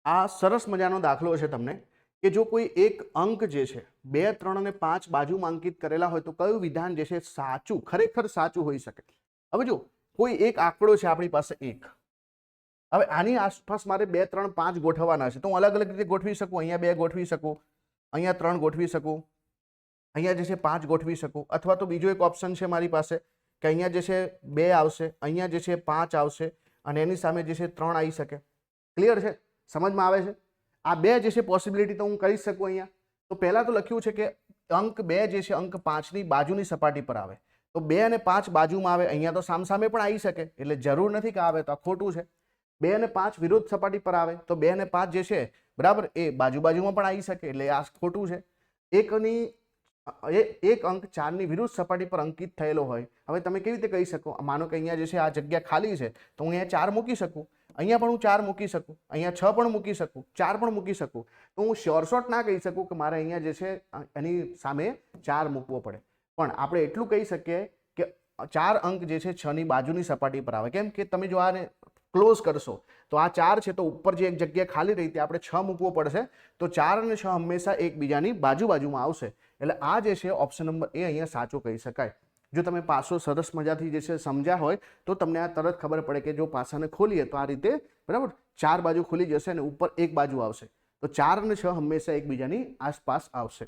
આ સરસ મજાનો દાખલો છે તમને કે જો કોઈ એક અંક જે છે 2, 3 અને 5 બાજુમાં અંકિત કરેલા હોય તો કયું વિધાન જે છે સાચું ખરેખર સાચું હોઈ શકે. હવે જો કોઈ એક આંકડો છે આપણી પાસે 1, હવે આની આસપાસ મારે 2, 3, 5 ગોઠવવાના છે તો હું અલગ અલગ રીતે ગોઠવી શકું. અહીંયા 2 ગોઠવી શકું, અહીંયા 3 ગોઠવી શકું, અહીંયા જે છે 5 ગોઠવી શકું, અથવા તો બીજો એક ઓપ્શન છે મારી પાસે કે અહીંયા જે છે 2 આવશે, અહીંયા જે છે 5 આવશે અને એની સામે જે છે 3 આવી શકે. ક્લિયર છે? સમજમાં આવે છે? આ બે જે છે પોસિબિલિટી તો હું કરી શકું. અહીંયા તો પહેલા તો લખ્યું છે કે અંક 2 જે છે અંક 5 ની બાજુની સપાટી પર આવે, તો 2 અને 5 બાજુમાં આવે. અહીંયા તો સામસામે પણ આવી શકે એટલે જરૂર નથી કે આવે તો આ ખોટું છે. 2 અને 5 વિરુદ્ધ સપાટી પર આવે તો 2 અને 5 જે છે બરાબર એ બાજુમાં પણ આવી શકે એટલે આ ખોટું છે. એક અંક 4 ની વિરુદ્ધ સપાટી પર અંકિત થયેલો હોય. હવે તમે કેવી રીતે કહી શકો? માનો કે અહીંયા જે છે આ જગ્યા ખાલી છે તો હું અહીંયા 4 મૂકી શકું, અહીંયા પણ હું 4 મૂકી શકું, અહીંયા 6 પણ મૂકી શકું, 4 પણ મૂકી શકું. તો હું શ્યોર શોર્ટ ના કહી શકું કે મારે અહીંયા જે છે એની સામે 4 મૂકવો પડે, પણ આપણે એટલું કહી શકીએ કે 4 અંક જે છે 6 ની બાજુની સપાટી પર આવે. કેમ કે તમે જો આને ક્લોઝ કરશો તો આ 4 છે તો ઉપર જે એક જગ્યા ખાલી રહી આપણે 6 મૂકવો પડશે, તો 4 અને 6 હંમેશા એકબીજાની બાજુમાં આવશે. એટલે આ જે છે ઓપ્શન નંબર એ અહીંયા સાચો કહી શકાય. જો તમે પાસો સરસ મજાથી જે છે સમજ્યા હોય તો તમને આ તરત ખબર પડે કે જો પાસાને ખોલીએ તો આ રીતે બરાબર 4 બાજુ ખુલી જશે અને ઉપર એક બાજુ આવશે, તો 4 અને 6 હંમેશા એકબીજાની આસપાસ આવશે.